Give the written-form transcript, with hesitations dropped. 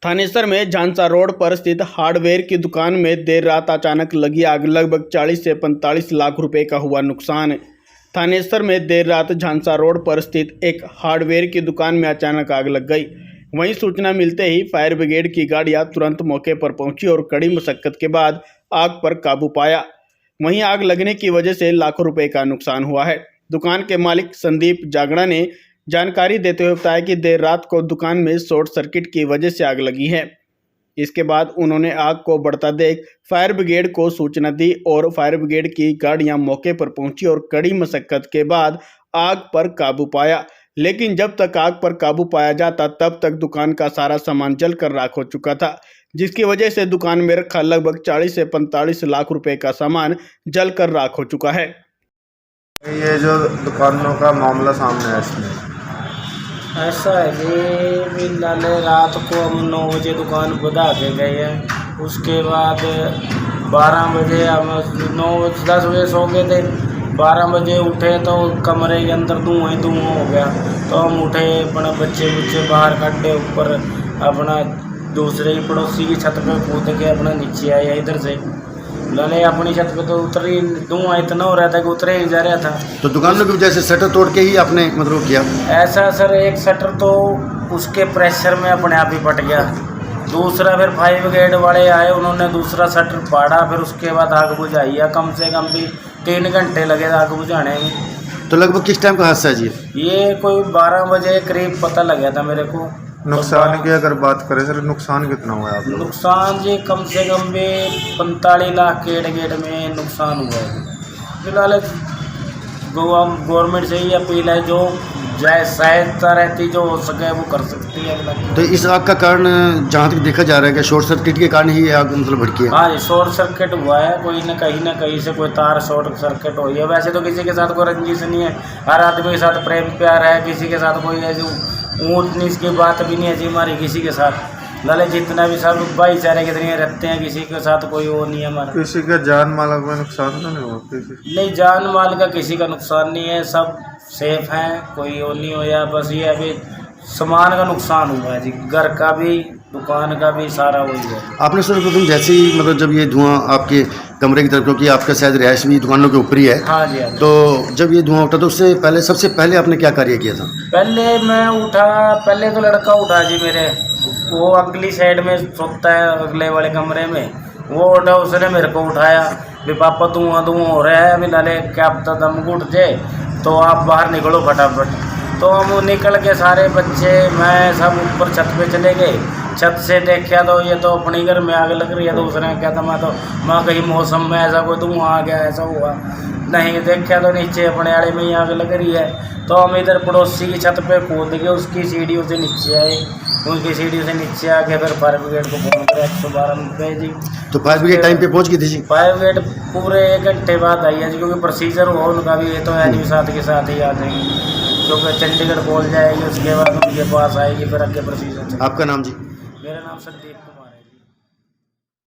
थानेसर में झांसा रोड पर स्थित हार्डवेयर की दुकान में देर रात अचानक लगी आग, लगभग 40 से 45 लाख रुपए का हुआ नुकसान। थानेसर में देर रात झांसा रोड पर स्थित एक हार्डवेयर की दुकान में अचानक आग लग गई। वहीं सूचना मिलते ही फायर ब्रिगेड की गाड़ियां तुरंत मौके पर पहुंची और कड़ी मशक्कत के बाद आग पर काबू पाया। वहीं आग लगने की वजह से लाखों रुपए का नुकसान हुआ है। दुकान के मालिक संदीप जागड़ा ने जानकारी देते हुए बताया कि देर रात को दुकान में शॉर्ट सर्किट की वजह से आग लगी है। इसके बाद उन्होंने आग को बढ़ता देख फायर ब्रिगेड को सूचना दी और फायर ब्रिगेड की गाड़ियां मौके पर पहुंची और कड़ी मशक्कत के बाद आग पर काबू पाया। लेकिन जब तक आग पर काबू पाया जाता तब तक दुकान का सारा सामान जलकर राख हो चुका था, जिसकी वजह से दुकान में रखा लगभग 40 से 45 लाख रुपए का सामान जलकर राख हो चुका है। ये जो दुकानों का मामला सामने है, इसमें ऐसा है कि लाले रात को हम 9 बजे दुकान बंधा के गए हैं। उसके बाद 12 बजे हम 9-10 बजे सो गए थे। 12 बजे उठे तो कमरे के अंदर धुआं ही धुआं हो गया। तो हम उठे, अपने बच्चे बाहर काटे, ऊपर अपना दूसरे ही पड़ोसी की छत पे कूद के अपना नीचे आया इधर से। लाले अपनी छत पे तो उतरी, धुआं इतना हो रहा था कि उतरे ही जा रहा था। तो दुकान की वजह से शटर तोड़ के ही आपने मतलब किया? ऐसा सर, एक शटर तो उसके प्रेशर में अपने आप ही फट गया। दूसरा फिर फायर ब्रिगेड वाले आए, उन्होंने दूसरा शटर फाड़ा। फिर उसके बाद आग बुझाई है। कम से कम भी 3 घंटे लगे आग बुझाने में। तो लगभग किस टाइम का हादसा है जी? ये कोई 12 बजे करीब पता लगा था मेरे को। नुकसान की अगर बात करें सर, नुकसान कितना हुआ है आप लोग? नुकसान जी कम से कम भी 45 लाख के गेट में नुकसान हुआ है। फिलहाल गवर्नमेंट से ही अपील है, जो सहायता रहती जो हो सके वो कर सकती है। तो इस आग का कारण जहाँ तक देखा जा रहा है कि शॉर्ट सर्किट के कारण ही आग मतलब भड़की है? हाँ जी, शॉर्ट सर्किट हुआ है। कोई ना कहीं से कोई तार शॉर्ट सर्किट हुई है। वैसे तो किसी के साथ कोई रंजिश नहीं है, हर आदमी के साथ प्रेम प्यार है। किसी के साथ कोई ऐसी ऊँच नीच की बात भी नहीं है जी हमारी किसी के साथ। लाले जितना भी सब भाईचारे के तरह रहते हैं, किसी के साथ कोई वो नहीं है हमारा। किसी का जान माल का नुकसान तो नहीं हुआ? नहीं, जान माल का किसी का नुकसान नहीं है, सब सेफ हैं, कोई वो नहीं होया। बस ये अभी सामान का नुकसान हुआ है जी, घर का भी दुकान का भी सारा वही है। आपने सर्वप्रथम जैसे ही मतलब जब ये धुआं आपके कमरे की तरफ, क्योंकि आपका शायद रिहायश भी दुकानों के ऊपर ही है, हाँ जी, हाँ जी। तो जब ये धुआं उठा तो उससे पहले सबसे पहले आपने क्या कार्य किया था? पहले मैं उठा, पहले तो लड़का उठा जी मेरे, वो अगली साइड में सोता है अगले वाले कमरे में। वो उठा, उसने मेरे को उठाया भी पापा धुआं हो रहा है, अभी लाले क्या पता दम घुट जाए, तो आप बाहर निकलो फटाफट। तो हम निकल के सारे बच्चे मैं सब ऊपर छत पे चले गए। छत से देखा तो ये तो अपने घर में आग लग रही है। दूसरे ने क्या था, मैं कहीं मौसम में ऐसा कोई धुआं आ गया, ऐसा हुआ नहीं। देखा तो नीचे अपने आड़े में ही आग लग रही है। तो हम इधर पड़ोसी की छत पे कूद के उसकी सीढ़ियों से नीचे आए। उनकी सीढ़ियों से नीचे आके फिर फायर ब्रिगेड को फोन करा, 112 में गए जी। तो फायर ब्रिगेड टाइम पे पहुंच गई थी जी? फायर ब्रिगेड पूरे 1 घंटे बाद आई है जी, क्योंकि प्रोसीजर हुआ उनका भी। ये तो है नहीं साथ के साथ ही आ जाएंगे, क्योंकि चंडीगढ़ पहुंच जाएगी, उसके बाद उनके पास आएगी, फिर आगे प्रोसीजर। आपका नाम जी? मेरा नाम संदीप।